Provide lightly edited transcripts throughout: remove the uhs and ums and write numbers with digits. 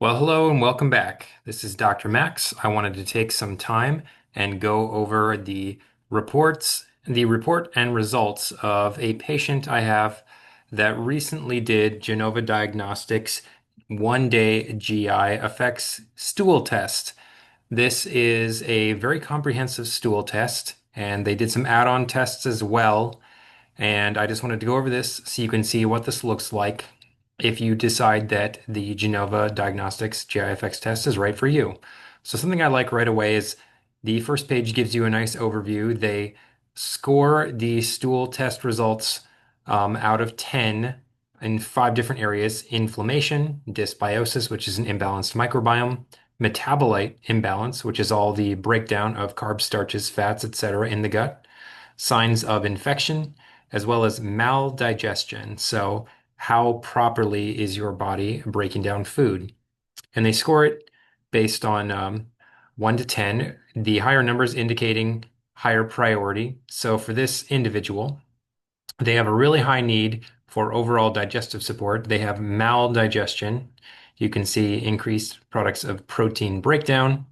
Well, hello and welcome back. This is Dr. Max. I wanted to take some time and go over the report and results of a patient I have that recently did Genova Diagnostics 1-day GI Effects stool test. This is a very comprehensive stool test, and they did some add-on tests as well. And I just wanted to go over this so you can see what this looks like if you decide that the Genova Diagnostics GI Effects test is right for you. So something I like right away is the first page gives you a nice overview. They score the stool test results out of 10 in 5 different areas: inflammation, dysbiosis, which is an imbalanced microbiome, metabolite imbalance, which is all the breakdown of carbs, starches, fats, etc. in the gut, signs of infection, as well as maldigestion. So, how properly is your body breaking down food? And they score it based on 1 to 10, the higher numbers indicating higher priority. So, for this individual, they have a really high need for overall digestive support. They have maldigestion. You can see increased products of protein breakdown,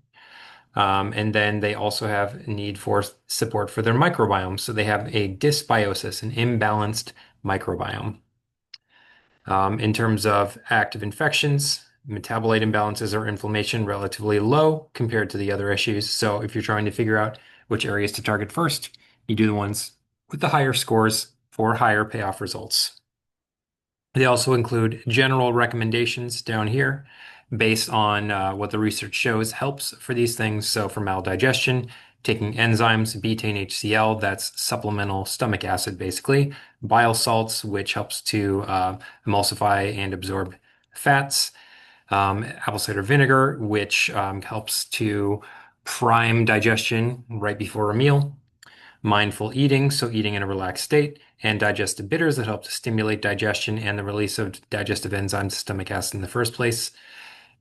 and then they also have need for support for their microbiome. So they have a dysbiosis, an imbalanced microbiome. In terms of active infections, metabolite imbalances or inflammation relatively low compared to the other issues. So if you're trying to figure out which areas to target first, you do the ones with the higher scores for higher payoff results. They also include general recommendations down here based on what the research shows helps for these things. So for maldigestion, taking enzymes, betaine HCl, that's supplemental stomach acid basically, bile salts, which helps to emulsify and absorb fats, apple cider vinegar, which helps to prime digestion right before a meal, mindful eating, so eating in a relaxed state, and digestive bitters that help to stimulate digestion and the release of digestive enzymes, stomach acid in the first place.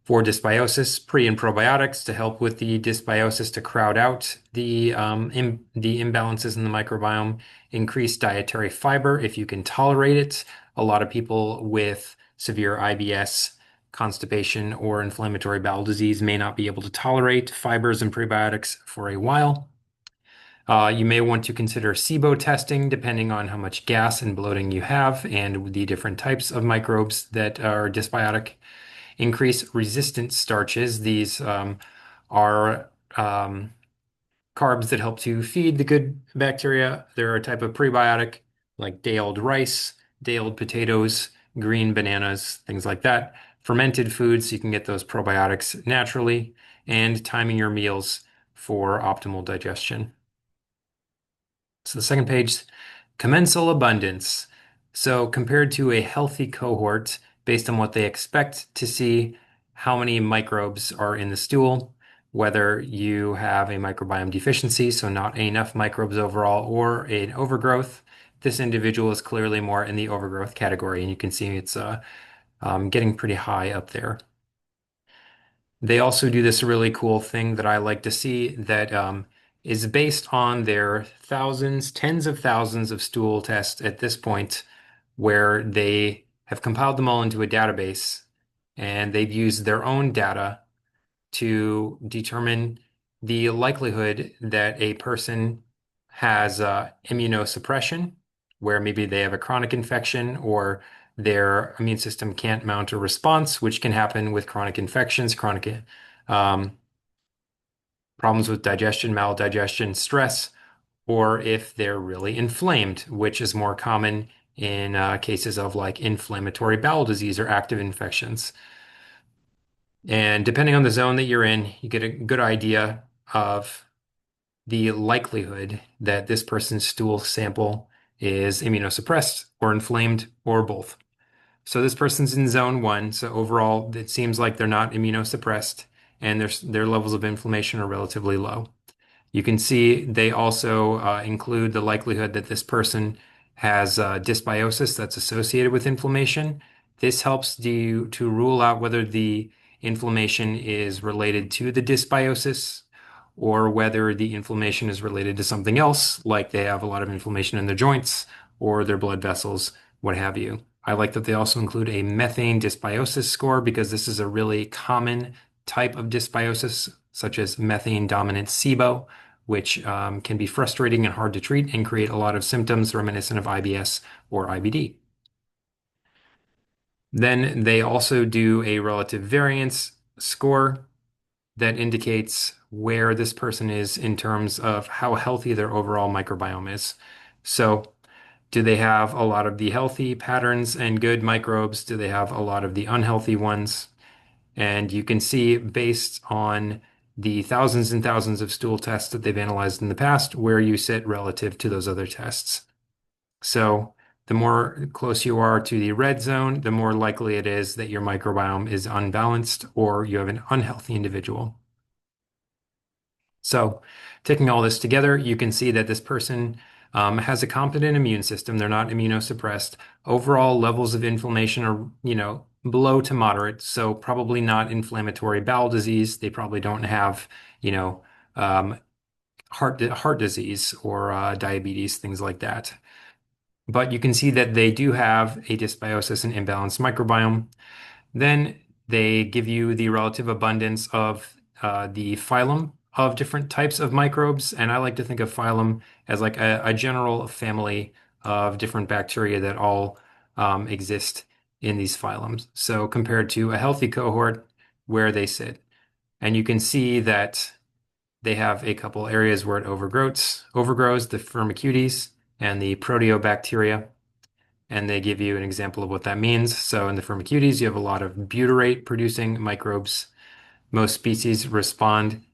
For dysbiosis, pre and probiotics to help with the dysbiosis to crowd out the imbalances in the microbiome. Increase dietary fiber if you can tolerate it. A lot of people with severe IBS, constipation, or inflammatory bowel disease may not be able to tolerate fibers and prebiotics for a while. You may want to consider SIBO testing depending on how much gas and bloating you have and the different types of microbes that are dysbiotic. Increase resistant starches. These are carbs that help to feed the good bacteria. They're a type of prebiotic like day-old rice, day-old potatoes, green bananas, things like that. Fermented foods, so you can get those probiotics naturally, and timing your meals for optimal digestion. So the second page, commensal abundance. So compared to a healthy cohort, based on what they expect to see, how many microbes are in the stool, whether you have a microbiome deficiency, so not enough microbes overall, or an overgrowth. This individual is clearly more in the overgrowth category, and you can see it's getting pretty high up there. They also do this really cool thing that I like to see that is based on their thousands, tens of thousands of stool tests at this point, where they have compiled them all into a database and they've used their own data to determine the likelihood that a person has immunosuppression, where maybe they have a chronic infection or their immune system can't mount a response, which can happen with chronic infections, chronic um, problems with digestion, maldigestion, stress, or if they're really inflamed, which is more common in cases of like inflammatory bowel disease or active infections. And depending on the zone that you're in, you get a good idea of the likelihood that this person's stool sample is immunosuppressed or inflamed or both. So this person's in zone 1. So overall, it seems like they're not immunosuppressed and their levels of inflammation are relatively low. You can see they also include the likelihood that this person has dysbiosis that's associated with inflammation. This helps you to rule out whether the inflammation is related to the dysbiosis or whether the inflammation is related to something else, like they have a lot of inflammation in their joints or their blood vessels, what have you. I like that they also include a methane dysbiosis score because this is a really common type of dysbiosis, such as methane dominant SIBO, which can be frustrating and hard to treat and create a lot of symptoms reminiscent of IBS or IBD. Then they also do a relative variance score that indicates where this person is in terms of how healthy their overall microbiome is. So, do they have a lot of the healthy patterns and good microbes? Do they have a lot of the unhealthy ones? And you can see based on the thousands and thousands of stool tests that they've analyzed in the past where you sit relative to those other tests. So the more close you are to the red zone, the more likely it is that your microbiome is unbalanced or you have an unhealthy individual. So, taking all this together, you can see that this person has a competent immune system. They're not immunosuppressed. Overall levels of inflammation are, below to moderate. So, probably not inflammatory bowel disease. They probably don't have, you know, um, heart disease or diabetes, things like that. But you can see that they do have a dysbiosis and imbalanced microbiome. Then they give you the relative abundance of the phylum of different types of microbes. And I like to think of phylum as like a general family of different bacteria that all exist in these phylums. So compared to a healthy cohort where they sit. And you can see that they have a couple areas where it overgrows the Firmicutes and the proteobacteria, and they give you an example of what that means. So in the Firmicutes, you have a lot of butyrate producing microbes. Most species respond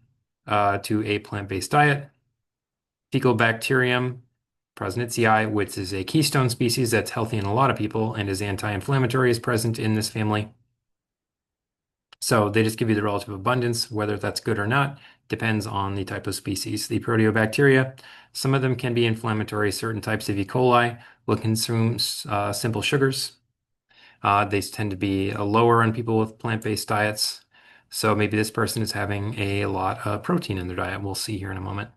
to a plant-based diet. Fecal bacterium, Prosnitzii, which is a keystone species that's healthy in a lot of people and is anti-inflammatory, is present in this family. So they just give you the relative abundance. Whether that's good or not depends on the type of species. The proteobacteria, some of them can be inflammatory. Certain types of E. coli will consume simple sugars. They tend to be lower on people with plant-based diets. So maybe this person is having a lot of protein in their diet. We'll see here in a moment.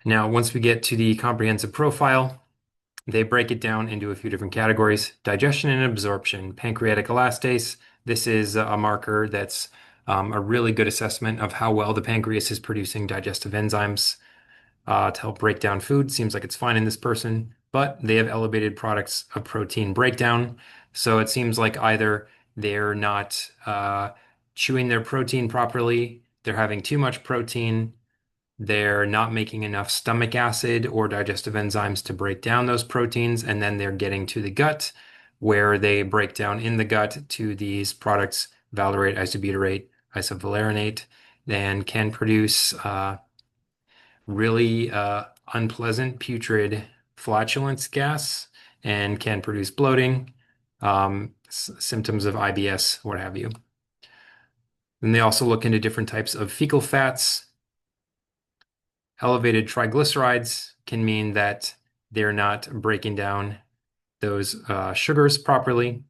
Now, once we get to the comprehensive profile, they break it down into a few different categories. Digestion and absorption, pancreatic elastase. This is a marker that's a really good assessment of how well the pancreas is producing digestive enzymes to help break down food. Seems like it's fine in this person, but they have elevated products of protein breakdown. So it seems like either they're not chewing their protein properly, they're having too much protein, they're not making enough stomach acid or digestive enzymes to break down those proteins, and then they're getting to the gut where they break down in the gut to these products, valerate, isobutyrate, isovaleronate, and can produce really unpleasant putrid flatulence gas and can produce bloating, symptoms of IBS, what have you. Then they also look into different types of fecal fats. Elevated triglycerides can mean that they're not breaking down those sugars properly.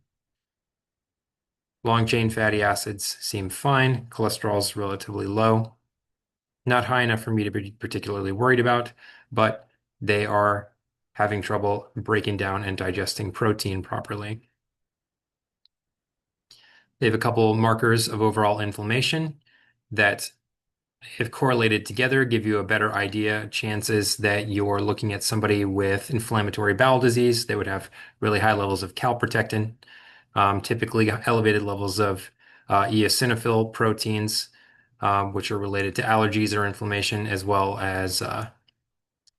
Long chain fatty acids seem fine. Cholesterol is relatively low. Not high enough for me to be particularly worried about, but they are having trouble breaking down and digesting protein properly. They have a couple markers of overall inflammation that, if correlated together, give you a better idea, chances that you're looking at somebody with inflammatory bowel disease. They would have really high levels of calprotectin, typically elevated levels of eosinophil proteins, which are related to allergies or inflammation, as well as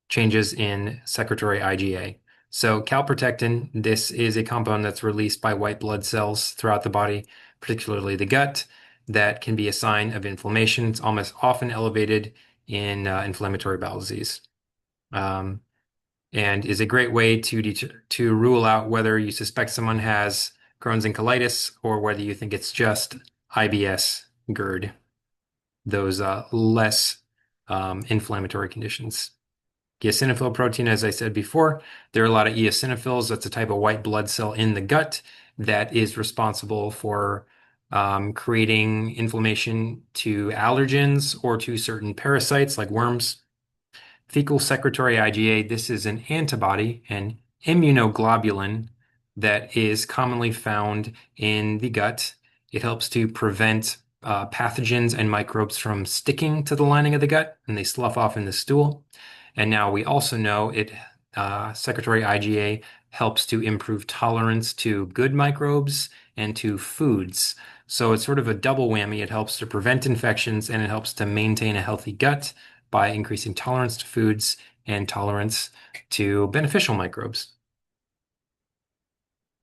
changes in secretory IgA. So calprotectin, this is a compound that's released by white blood cells throughout the body, particularly the gut, that can be a sign of inflammation. It's almost often elevated in inflammatory bowel disease, and is a great way to rule out whether you suspect someone has Crohn's and colitis or whether you think it's just IBS, GERD, those less inflammatory conditions. Eosinophil protein, as I said before, there are a lot of eosinophils. That's a type of white blood cell in the gut that is responsible for creating inflammation to allergens or to certain parasites like worms. Fecal secretory IgA, this is an antibody, an immunoglobulin that is commonly found in the gut. It helps to prevent pathogens and microbes from sticking to the lining of the gut and they slough off in the stool. And now we also know secretory IgA helps to improve tolerance to good microbes and to foods. So it's sort of a double whammy. It helps to prevent infections and it helps to maintain a healthy gut by increasing tolerance to foods and tolerance to beneficial microbes.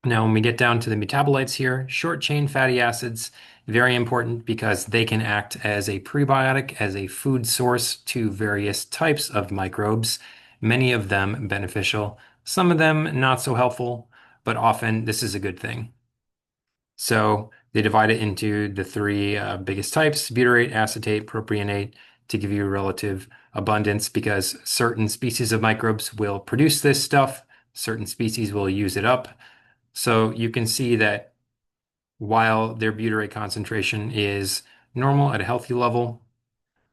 Now, when we get down to the metabolites here, short chain fatty acids, very important because they can act as a prebiotic, as a food source to various types of microbes, many of them beneficial, some of them not so helpful, but often this is a good thing. So they divide it into the three biggest types, butyrate, acetate, propionate, to give you relative abundance because certain species of microbes will produce this stuff, certain species will use it up. So you can see that while their butyrate concentration is normal at a healthy level,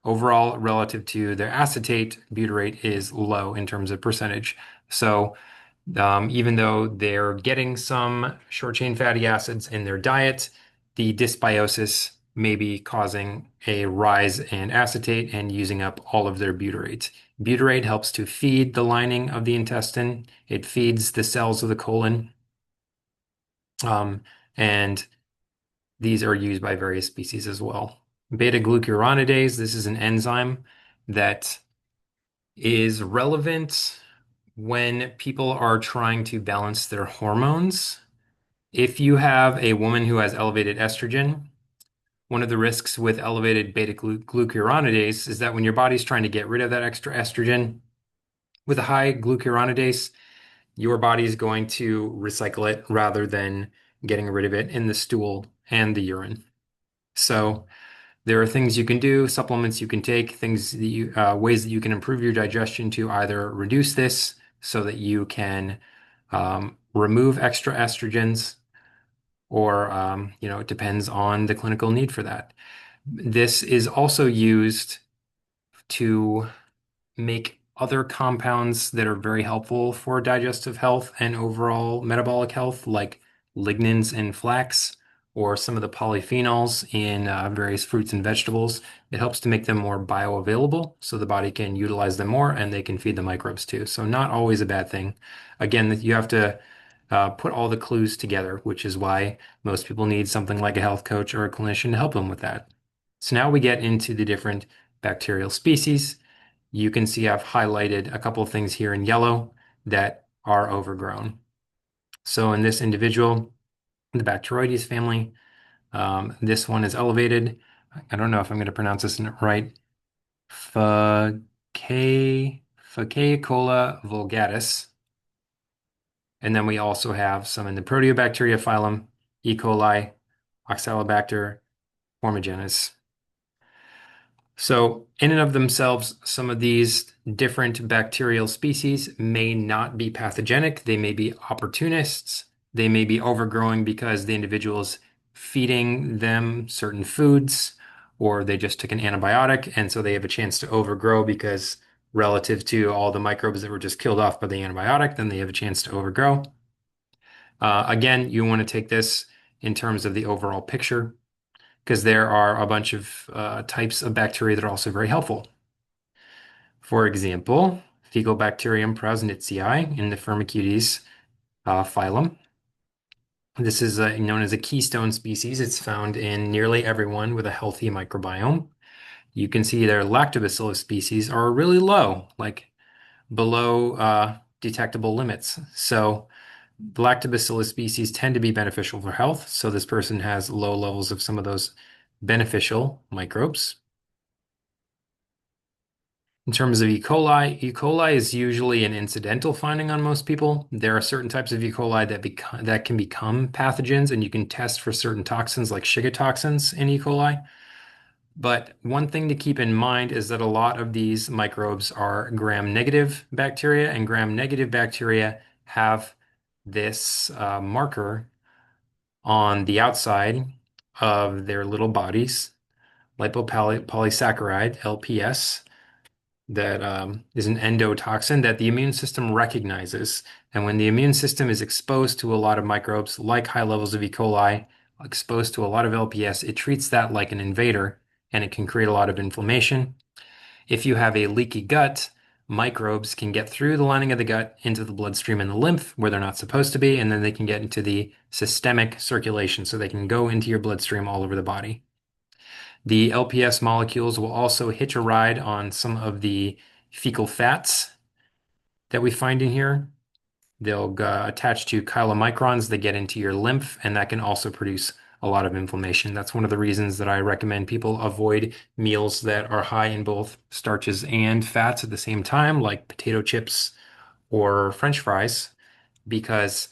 overall relative to their acetate, butyrate is low in terms of percentage. So even though they're getting some short chain fatty acids in their diet, the dysbiosis may be causing a rise in acetate and using up all of their butyrate. Butyrate helps to feed the lining of the intestine. It feeds the cells of the colon. And these are used by various species as well. Beta glucuronidase, this is an enzyme that is relevant when people are trying to balance their hormones. If you have a woman who has elevated estrogen, one of the risks with elevated beta glucuronidase is that when your body's trying to get rid of that extra estrogen, with a high glucuronidase, your body is going to recycle it rather than getting rid of it in the stool and the urine. So there are things you can do, supplements you can take, ways that you can improve your digestion to either reduce this so that you can remove extra estrogens, or it depends on the clinical need for that. This is also used to make other compounds that are very helpful for digestive health and overall metabolic health, like lignans in flax or some of the polyphenols in various fruits and vegetables. It helps to make them more bioavailable so the body can utilize them more and they can feed the microbes too. So not always a bad thing. Again, you have to put all the clues together, which is why most people need something like a health coach or a clinician to help them with that. So now we get into the different bacterial species. You can see I've highlighted a couple of things here in yellow that are overgrown. So in this individual, the Bacteroides family, this one is elevated. I don't know if I'm going to pronounce this right. Phaceocola vulgaris. And then we also have some in the Proteobacteria phylum, E. coli, Oxalobacter, Formigenes. So, in and of themselves, some of these different bacterial species may not be pathogenic. They may be opportunists. They may be overgrowing because the individual is feeding them certain foods, or they just took an antibiotic, and so they have a chance to overgrow because relative to all the microbes that were just killed off by the antibiotic, then they have a chance to overgrow. Again, you want to take this in terms of the overall picture because there are a bunch of types of bacteria that are also very helpful. For example, Fecalbacterium prausnitzii in the Firmicutes phylum. This is known as a keystone species. It's found in nearly everyone with a healthy microbiome. You can see their lactobacillus species are really low, like below detectable limits. So the lactobacillus species tend to be beneficial for health. So this person has low levels of some of those beneficial microbes. In terms of E. coli is usually an incidental finding on most people. There are certain types of E. coli that can become pathogens, and you can test for certain toxins like Shiga toxins in E. coli. But one thing to keep in mind is that a lot of these microbes are gram-negative bacteria, and gram-negative bacteria have this marker on the outside of their little bodies, lipopolysaccharide, LPS, that is an endotoxin that the immune system recognizes. And when the immune system is exposed to a lot of microbes, like high levels of E. coli, exposed to a lot of LPS, it treats that like an invader and it can create a lot of inflammation. If you have a leaky gut, microbes can get through the lining of the gut into the bloodstream and the lymph where they're not supposed to be, and then they can get into the systemic circulation, so they can go into your bloodstream all over the body. The LPS molecules will also hitch a ride on some of the fecal fats that we find in here. They'll attach to chylomicrons that get into your lymph, and that can also produce a lot of inflammation. That's one of the reasons that I recommend people avoid meals that are high in both starches and fats at the same time, like potato chips or French fries, because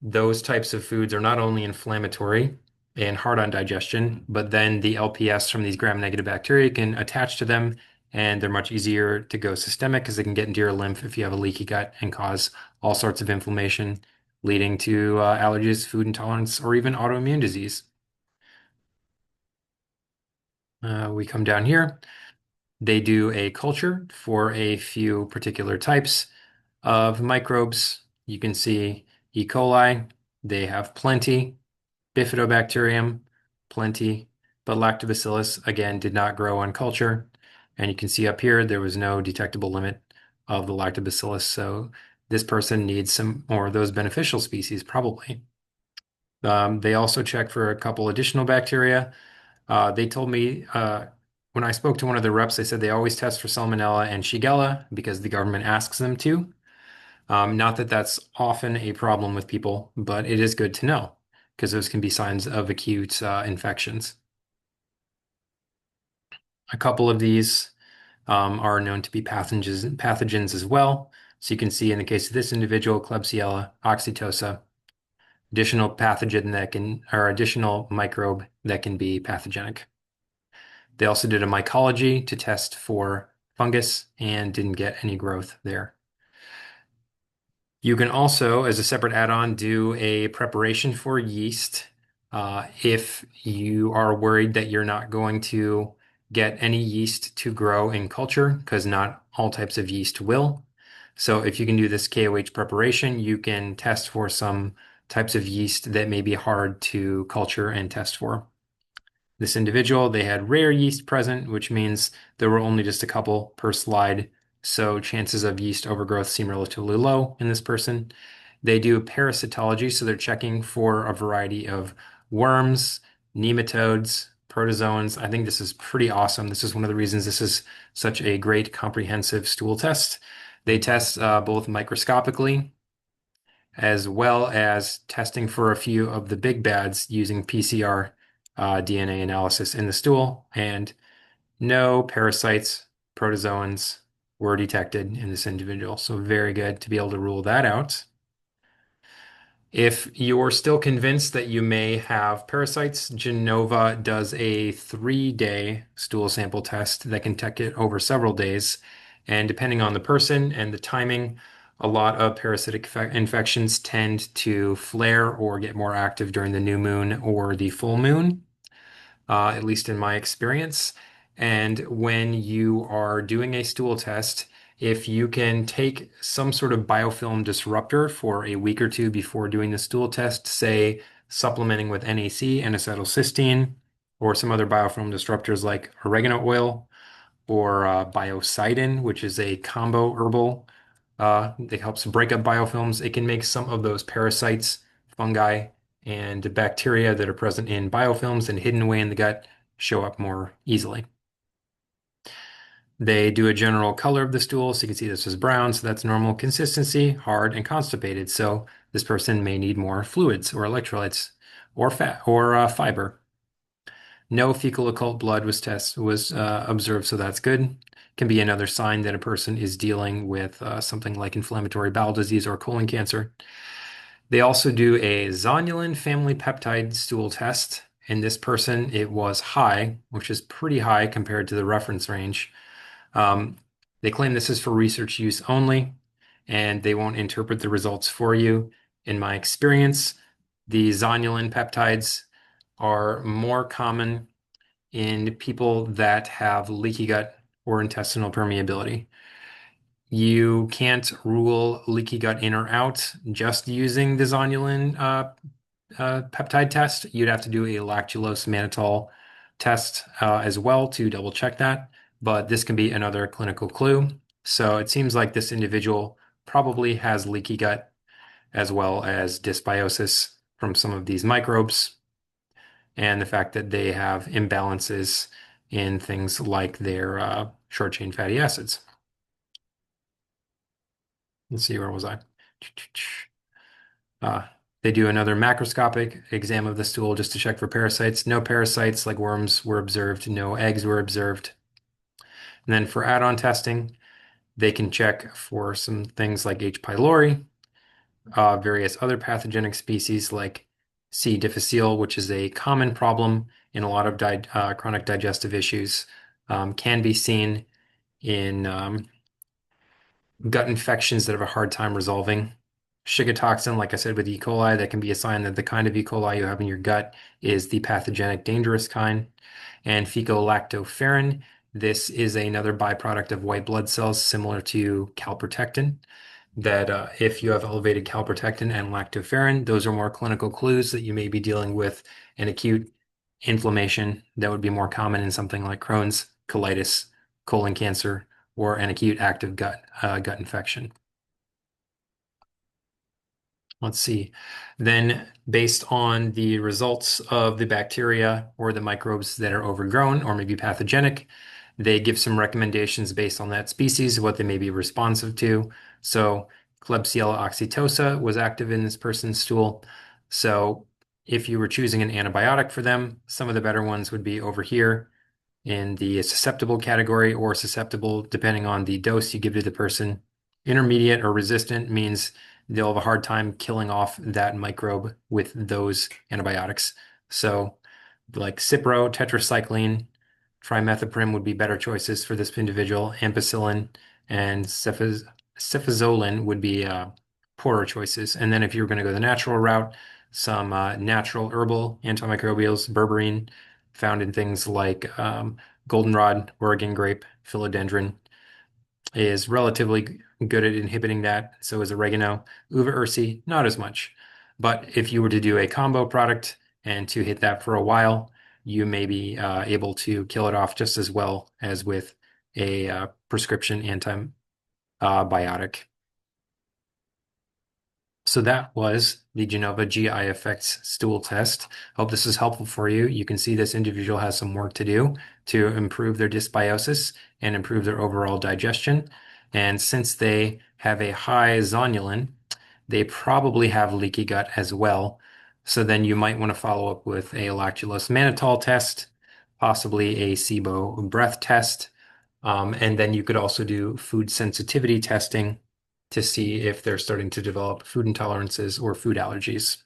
those types of foods are not only inflammatory and hard on digestion, but then the LPS from these gram-negative bacteria can attach to them, and they're much easier to go systemic because they can get into your lymph if you have a leaky gut and cause all sorts of inflammation, leading to allergies, food intolerance, or even autoimmune disease. We come down here. They do a culture for a few particular types of microbes. You can see E. coli, they have plenty. Bifidobacterium, plenty, but lactobacillus, again, did not grow on culture. And you can see up here, there was no detectable limit of the lactobacillus. So this person needs some more of those beneficial species, probably. They also check for a couple additional bacteria. They told me when I spoke to one of the reps, they said they always test for Salmonella and Shigella because the government asks them to. Not that that's often a problem with people, but it is good to know because those can be signs of acute infections. A couple of these are known to be pathogens as well. So you can see in the case of this individual, Klebsiella oxytosa, additional pathogen that can, or additional microbe that can be pathogenic. They also did a mycology to test for fungus and didn't get any growth there. You can also, as a separate add-on, do a preparation for yeast. If you are worried that you're not going to get any yeast to grow in culture, because not all types of yeast will. So if you can do this KOH preparation, you can test for some types of yeast that may be hard to culture and test for. This individual, they had rare yeast present, which means there were only just a couple per slide. So chances of yeast overgrowth seem relatively low in this person. They do parasitology, so they're checking for a variety of worms, nematodes, protozoans. I think this is pretty awesome. This is one of the reasons this is such a great comprehensive stool test. They test both microscopically as well as testing for a few of the big bads using PCR DNA analysis in the stool, and no parasites, protozoans were detected in this individual. So very good to be able to rule that out. If you're still convinced that you may have parasites, Genova does a 3-day stool sample test that can take it over several days. And depending on the person and the timing, a lot of parasitic infections tend to flare or get more active during the new moon or the full moon, at least in my experience. And when you are doing a stool test, if you can take some sort of biofilm disruptor for a week or two before doing the stool test, say supplementing with NAC, N-acetylcysteine, or some other biofilm disruptors like oregano oil or biocidin, which is a combo herbal that helps break up biofilms. It can make some of those parasites, fungi, and bacteria that are present in biofilms and hidden away in the gut show up more easily. They do a general color of the stool, so you can see this is brown, so that's normal consistency, hard, and constipated. So this person may need more fluids or electrolytes or fat or fiber. No fecal occult blood was observed, so that's good. Can be another sign that a person is dealing with something like inflammatory bowel disease or colon cancer. They also do a zonulin family peptide stool test. In this person, it was high, which is pretty high compared to the reference range. They claim this is for research use only, and they won't interpret the results for you. In my experience, the zonulin peptides are more common in people that have leaky gut or intestinal permeability. You can't rule leaky gut in or out just using the zonulin peptide test. You'd have to do a lactulose mannitol test as well to double check that. But this can be another clinical clue. So it seems like this individual probably has leaky gut as well as dysbiosis from some of these microbes and the fact that they have imbalances in things like their short chain fatty acids. Let's see, where was I? Uh, they do another macroscopic exam of the stool just to check for parasites. No parasites like worms were observed. No eggs were observed. And then for add-on testing, they can check for some things like H. pylori, various other pathogenic species like C. difficile, which is a common problem in a lot of chronic digestive issues, can be seen in gut infections that have a hard time resolving. Shiga toxin, like I said, with E. coli, that can be a sign that the kind of E. coli you have in your gut is the pathogenic, dangerous kind. And fecal-lactoferrin, this is another byproduct of white blood cells, similar to calprotectin. That if you have elevated calprotectin and lactoferrin, those are more clinical clues that you may be dealing with an acute inflammation that would be more common in something like Crohn's, colitis, colon cancer, or an acute active gut infection. Let's see. Then, based on the results of the bacteria or the microbes that are overgrown or maybe pathogenic, they give some recommendations based on that species, what they may be responsive to. So, Klebsiella oxytosa was active in this person's stool. So, if you were choosing an antibiotic for them, some of the better ones would be over here in the susceptible category or susceptible depending on the dose you give to the person. Intermediate or resistant means they'll have a hard time killing off that microbe with those antibiotics. So, like Cipro, tetracycline, trimethoprim would be better choices for this individual. Ampicillin and cefazolin would be poorer choices. And then if you're going to go the natural route, some natural herbal antimicrobials, berberine, found in things like goldenrod, Oregon grape, philodendron, is relatively good at inhibiting that. So is oregano. Uva ursi, not as much. But if you were to do a combo product and to hit that for a while, you may be able to kill it off just as well as with a prescription antibiotic. So that was the Genova GI Effects stool test. Hope this is helpful for you. You can see this individual has some work to do to improve their dysbiosis and improve their overall digestion. And since they have a high zonulin, they probably have leaky gut as well. So then you might want to follow up with a lactulose mannitol test, possibly a SIBO breath test. And then you could also do food sensitivity testing to see if they're starting to develop food intolerances or food allergies.